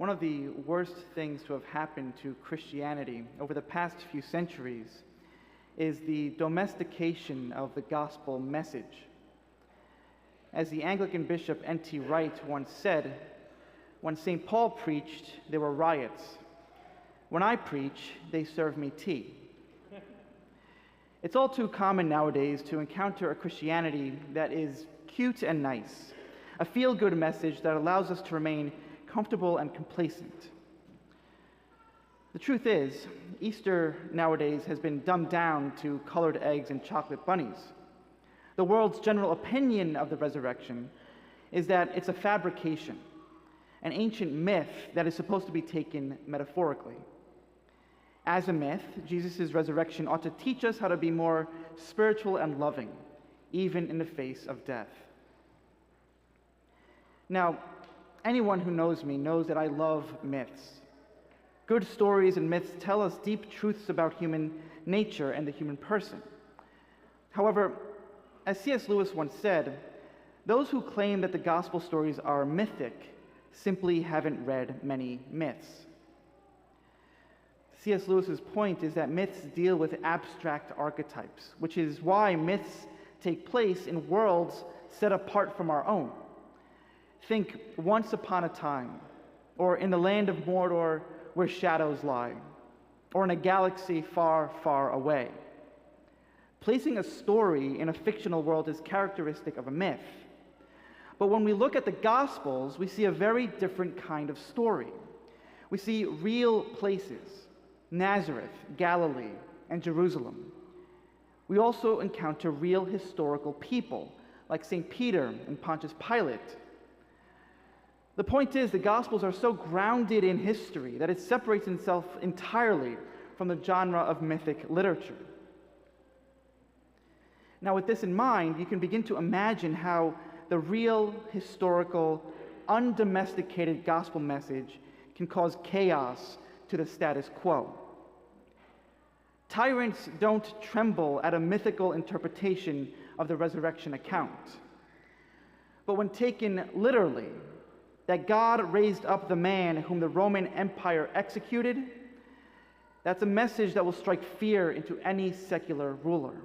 One of the worst things to have happened to Christianity over the past few centuries is the domestication of the gospel message. As the Anglican bishop N.T. Wright once said, "When St. Paul preached, there were riots. When I preach, they serve me tea." It's all too common nowadays to encounter a Christianity that is cute and nice, a feel-good message that allows us to remain comfortable and complacent. The truth is, Easter nowadays has been dumbed down to colored eggs and chocolate bunnies. The world's general opinion of the resurrection is that it's a fabrication, an ancient myth that is supposed to be taken metaphorically. As a myth, Jesus' resurrection ought to teach us how to be more spiritual and loving, even in the face of death. Now, anyone who knows me knows that I love myths. Good stories and myths tell us deep truths about human nature and the human person. However, as C.S. Lewis once said, those who claim that the gospel stories are mythic simply haven't read many myths. C.S. Lewis's point is that myths deal with abstract archetypes, which is why myths take place in worlds set apart from our own. Think Once Upon a Time, or In the Land of Mordor Where Shadows Lie, or In a Galaxy Far, Far Away. Placing a story in a fictional world is characteristic of a myth. But when we look at the Gospels, we see a very different kind of story. We see real places, Nazareth, Galilee, and Jerusalem. We also encounter real historical people, like St. Peter and Pontius Pilate. The point is, the Gospels are so grounded in history that it separates itself entirely from the genre of mythic literature. Now, with this in mind, you can begin to imagine how the real, historical, undomesticated gospel message can cause chaos to the status quo. Tyrants don't tremble at a mythical interpretation of the resurrection account. But when taken literally, that God raised up the man whom the Roman Empire executed, that's a message that will strike fear into any secular ruler.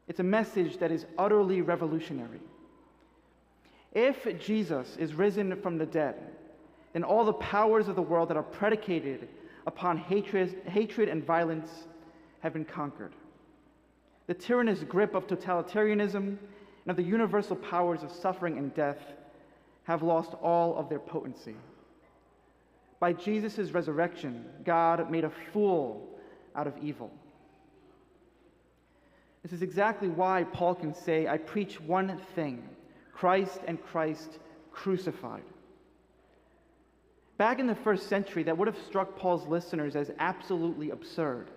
It's a message that is utterly revolutionary. If Jesus is risen from the dead, then all the powers of the world that are predicated upon hatred and violence have been conquered. The tyrannous grip of totalitarianism and of the universal powers of suffering and death have lost all of their potency. By Jesus' resurrection, God made a fool out of evil. This is exactly why Paul can say, "I preach one thing, Christ and Christ crucified." Back in the first century, that would have struck Paul's listeners as absolutely absurd.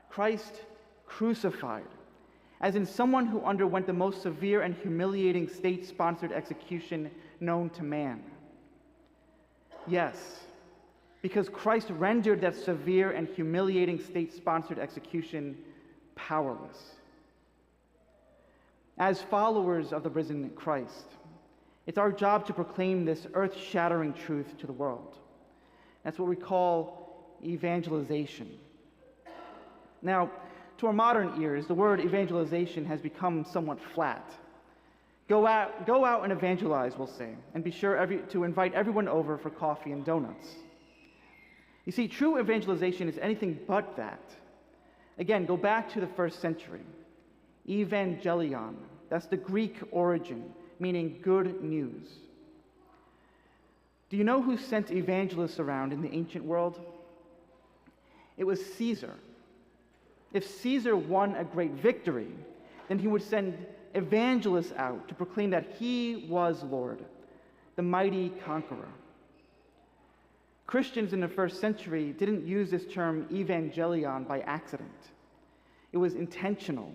Christ crucified, as in someone who underwent the most severe and humiliating state-sponsored execution known to man. Yes, because Christ rendered that severe and humiliating state-sponsored execution powerless. As followers of the risen Christ, it's our job to proclaim this earth-shattering truth to the world. That's what we call evangelization. Now, to our modern ears, the word evangelization has become somewhat flat. Go out and evangelize, we'll say, and be sure to invite everyone over for coffee and donuts. You see, true evangelization is anything but that. Again, go back to the first century. Evangelion, that's the Greek origin, meaning good news. Do you know who sent evangelists around in the ancient world? It was Caesar. If Caesar won a great victory, then he would send evangelists out to proclaim that he was Lord, the mighty conqueror. Christians in the first century didn't use this term evangelion by accident. It was intentional.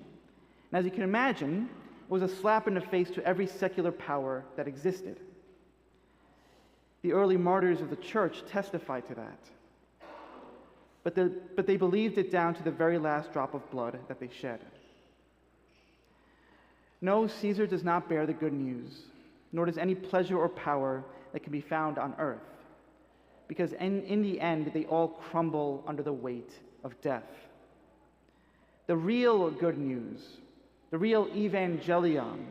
And as you can imagine, it was a slap in the face to every secular power that existed. The early martyrs of the church testify to that. But they believed it down to the very last drop of blood that they shed. No, Caesar does not bear the good news, nor does any pleasure or power that can be found on earth. because in the end, they all crumble under the weight of death. The real good news, the real evangelion,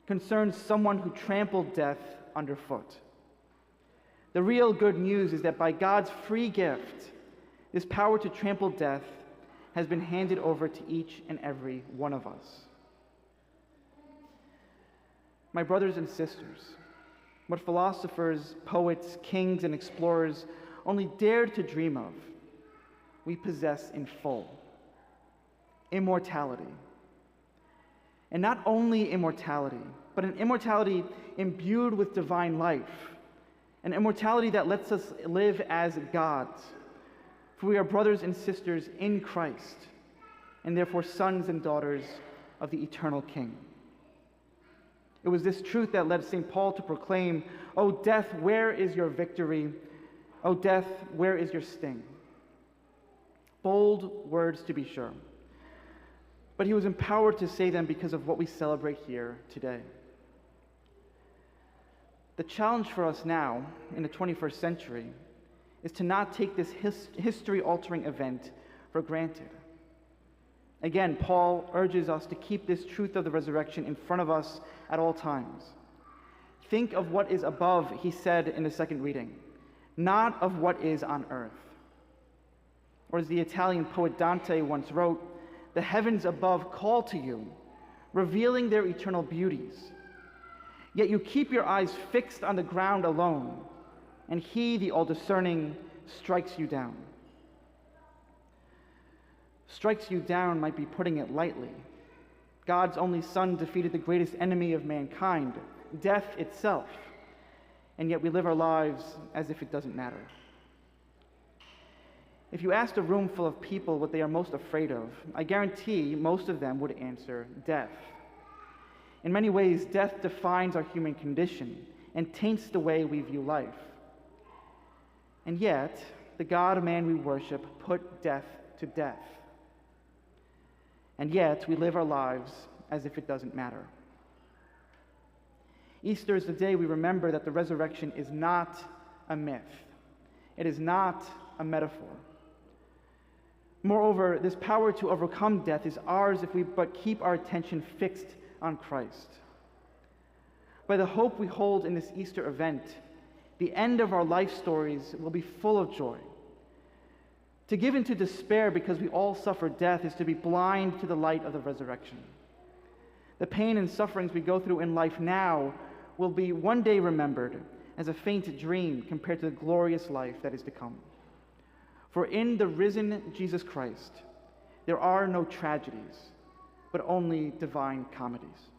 concerns someone who trampled death underfoot. The real good news is that by God's free gift, this power to trample death has been handed over to each and every one of us. My brothers and sisters, what philosophers, poets, kings, and explorers only dared to dream of, we possess in full: immortality. And not only immortality, but an immortality imbued with divine life, an immortality that lets us live as gods. For we are brothers and sisters in Christ, and therefore sons and daughters of the eternal King. It was this truth that led St. Paul to proclaim, "O death, where is your victory? O death, where is your sting?" Bold words, to be sure. But he was empowered to say them because of what we celebrate here today. The challenge for us now, in the 21st century, is to not take this history-altering event for granted. Again, Paul urges us to keep this truth of the resurrection in front of us at all times. Think of what is above, he said in the second reading, not of what is on earth. Or as the Italian poet Dante once wrote, "The heavens above call to you, revealing their eternal beauties. Yet you keep your eyes fixed on the ground alone, and he, the all-discerning, strikes you down." Strikes you down might be putting it lightly. God's only Son defeated the greatest enemy of mankind, death itself, and yet we live our lives as if it doesn't matter. If you asked a room full of people what they are most afraid of, I guarantee most of them would answer death. In many ways, death defines our human condition and taints the way we view life. And yet, the God-man we worship put death to death. And yet, we live our lives as if it doesn't matter. Easter is the day we remember that the resurrection is not a myth. It is not a metaphor. Moreover, this power to overcome death is ours if we but keep our attention fixed on Christ. By the hope we hold in this Easter event, the end of our life stories will be full of joy. To give into despair because we all suffer death is to be blind to the light of the resurrection. The pain and sufferings we go through in life now will be one day remembered as a faint dream compared to the glorious life that is to come. For in the risen Jesus Christ, there are no tragedies, but only divine comedies.